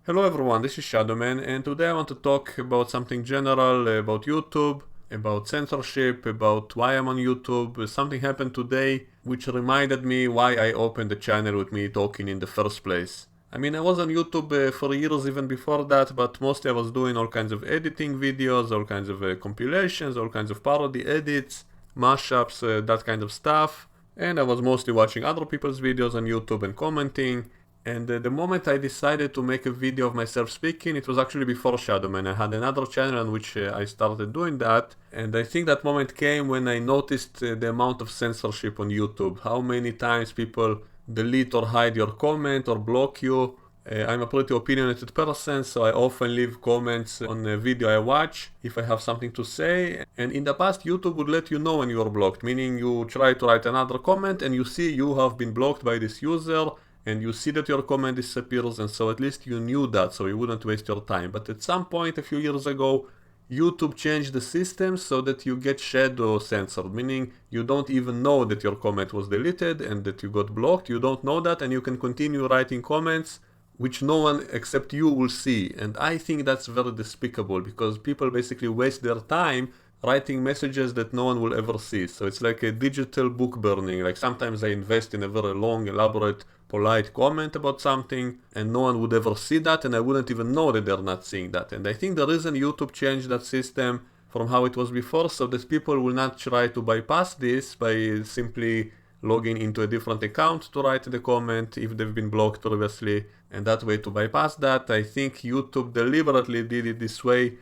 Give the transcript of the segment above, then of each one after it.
Hello everyone, this is Shadowman, and today I want to talk about something general about YouTube, about censorship, about why I'm on YouTube. Something happened today which reminded me why I opened the channel with me talking in the first place. I mean, I was on YouTube for years even before that, but mostly I was doing all kinds of editing videos, all kinds of compilations, all kinds of parody edits, mashups, that kind of stuff. And I was mostly watching other people's videos on YouTube and commenting. And the moment I decided to make a video of myself speaking, it was actually before Shadowman. I had another channel on which I started doing that. And I think that moment came when I noticed the amount of censorship on YouTube. How many times people delete or hide your comment or block you. I'm a pretty opinionated person, so I often leave comments on a video I watch if I have something to say. And in the past, YouTube would let you know when you are blocked, meaning you try to write another comment and you see you have been blocked by this user, and you see that your comment disappears, and so at least you knew that, so you wouldn't waste your time. But at some point a few years ago, YouTube changed the system so that you get shadow censored, meaning you don't even know that your comment was deleted and that you got blocked. You don't know that, and you can continue writing comments which no one except you will see. And I think that's very despicable, because people basically waste their time writing messages that no one will ever see. So it's like a digital book burning. Like sometimes I invest in a very long, elaborate, polite comment about something, and no one would ever see that, and I wouldn't even know that they're not seeing that. And I think the reason YouTube changed that system from how it was before, so that people will not try to bypass this by simply logging into a different account to write the comment if they've been blocked previously, and that way to bypass that. I think YouTube deliberately did it this way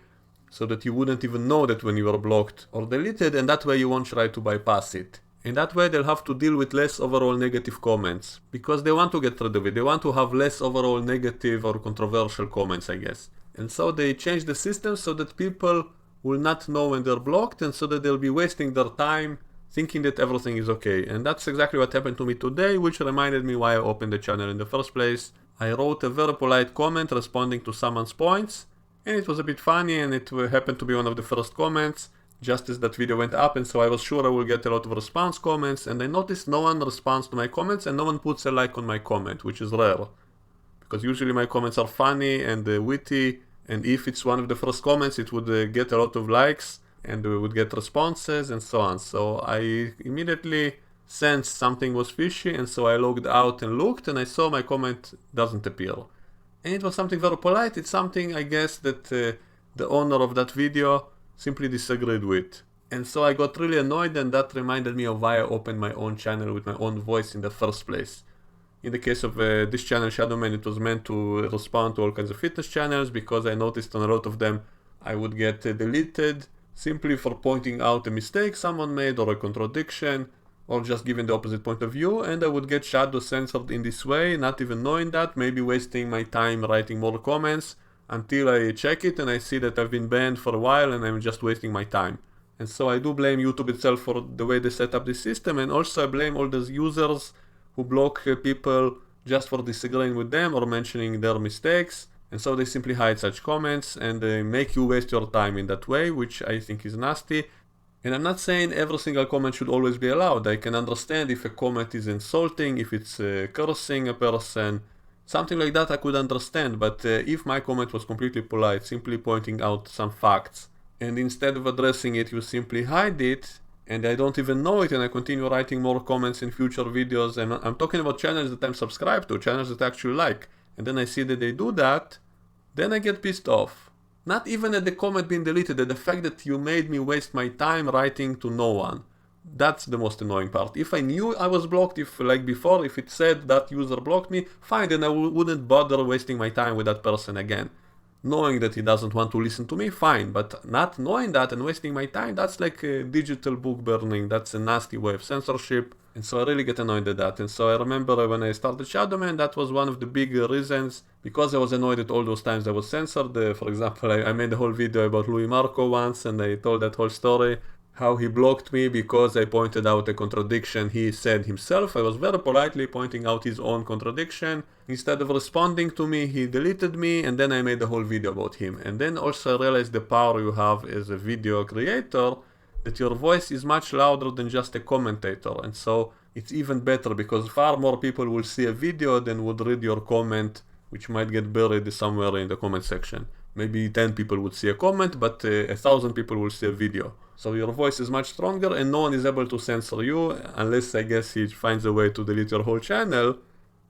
so that you wouldn't even know that when you were blocked or deleted, and that way you won't try to bypass it. And that way they'll have to deal with less overall negative comments, because they want to get rid of it. They want to have less overall negative or controversial comments, I guess. And so they change the system so that people will not know when they're blocked, and so that they'll be wasting their time thinking that everything is okay. And that's exactly what happened to me today, which reminded me why I opened the channel in the first place. I wrote a very polite comment responding to someone's points, and it was a bit funny, and it happened to be one of the first comments just as that video went up, and so I was sure I will get a lot of response comments, and I noticed no one responds to my comments and no one puts a like on my comment, which is rare, because usually my comments are funny and witty, and if it's one of the first comments it would get a lot of likes and we would get responses and so on. So I immediately sensed something was fishy, and so I logged out and looked, and I saw my comment doesn't appear. And it was something very polite. It's something, I guess, that the owner of that video simply disagreed with. And so I got really annoyed, and that reminded me of why I opened my own channel with my own voice in the first place. In the case of this channel, Shadowman, it was meant to respond to all kinds of fitness channels, because I noticed on a lot of them I would get deleted simply for pointing out a mistake someone made or a contradiction, or just giving the opposite point of view, and I would get shadow censored in this way, not even knowing that, maybe wasting my time writing more comments until I check it and I see that I've been banned for a while and I'm just wasting my time. And so I do blame YouTube itself for the way they set up this system, and also I blame all those users who block people just for disagreeing with them or mentioning their mistakes, and so they simply hide such comments and they make you waste your time in that way, which I think is nasty. And I'm not saying every single comment should always be allowed. I can understand if a comment is insulting, if it's cursing a person, something like that I could understand. But if my comment was completely polite, simply pointing out some facts, and instead of addressing it you simply hide it, and I don't even know it, and I continue writing more comments in future videos, and I'm talking about channels that I'm subscribed to, channels that I actually like, and then I see that they do that, then I get pissed off. Not even at the comment being deleted, at the fact that you made me waste my time writing to no one. That's the most annoying part. If I knew I was blocked, if like before, if it said that user blocked me, fine, then I wouldn't bother wasting my time with that person again. Knowing that he doesn't want to listen to me, fine, but not knowing that and wasting my time, that's like a digital book burning. That's a nasty way of censorship, and so I really get annoyed at that. And so I remember when I started Shadowman, that was one of the big reasons, because I was annoyed at all those times I was censored. For example, I made a whole video about Louis Marco once, and I told that whole story, how he blocked me because I pointed out a contradiction he said himself. I was very politely pointing out his own contradiction. Instead of responding to me, he deleted me, and then I made a whole video about him. And then also I realized the power you have as a video creator, that your voice is much louder than just a commentator. And so it's even better, because far more people will see a video than would read your comment which might get buried somewhere in the comment section. Maybe 10 people would see a comment, but 1,000 people will see a video. So your voice is much stronger and no one is able to censor you, unless I guess he finds a way to delete your whole channel.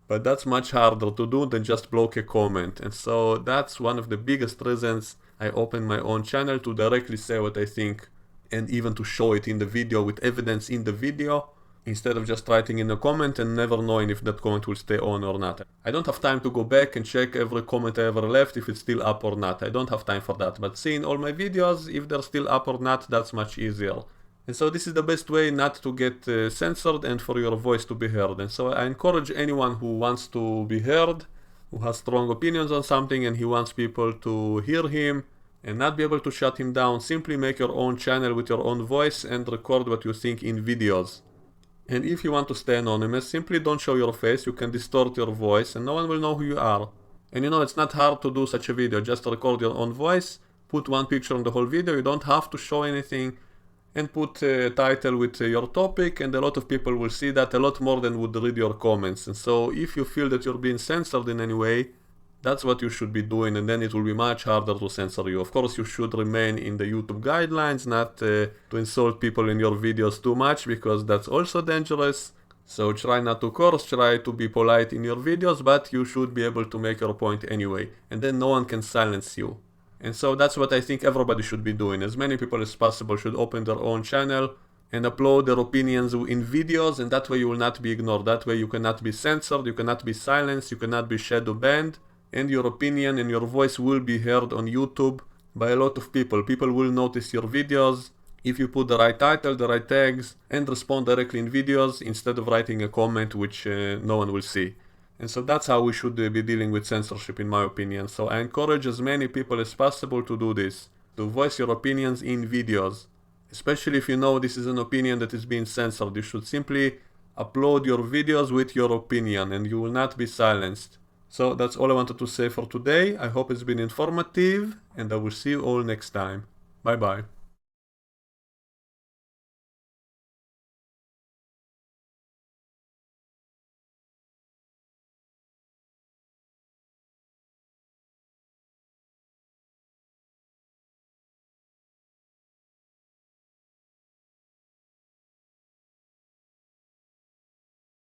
But that's much harder to do than just block a comment. And so that's one of the biggest reasons I opened my own channel, to directly say what I think and even to show it in the video with evidence in the video, instead of just writing in a comment and never knowing if that comment will stay on or not. I don't have time to go back and check every comment I ever left if it's still up or not. I don't have time for that. But seeing all my videos, if they're still up or not, that's much easier. And so this is the best way not to get censored and for your voice to be heard. And so I encourage anyone who wants to be heard, who has strong opinions on something and he wants people to hear him and not be able to shut him down, simply make your own channel with your own voice and record what you think in videos. And if you want to stay anonymous, simply don't show your face. You can distort your voice and no one will know who you are. And you know, it's not hard to do such a video. Just record your own voice, put one picture on the whole video. You don't have to show anything, and put a title with your topic, and a lot of people will see that, a lot more than would read your comments. And so if you feel that you're being censored in any way, that's what you should be doing, and then it will be much harder to censor you. Of course, you should remain in the YouTube guidelines, not to insult people in your videos too much, because that's also dangerous. So try not to curse, try to be polite in your videos, but you should be able to make your point anyway, and then no one can silence you. And so that's what I think everybody should be doing. As many people as possible should open their own channel and upload their opinions in videos, and that way you will not be ignored. That way you cannot be censored, you cannot be silenced, you cannot be shadow banned, and your opinion and your voice will be heard on YouTube by a lot of people. People will notice your videos if you put the right title, the right tags, and respond directly in videos instead of writing a comment which no one will see. And so that's how we should be dealing with censorship, in my opinion. So I encourage as many people as possible to do this, to voice your opinions in videos. Especially if you know this is an opinion that is being censored, you should simply upload your videos with your opinion and you will not be silenced. So that's all I wanted to say for today. I hope it's been informative and I will see you all next time. Bye bye.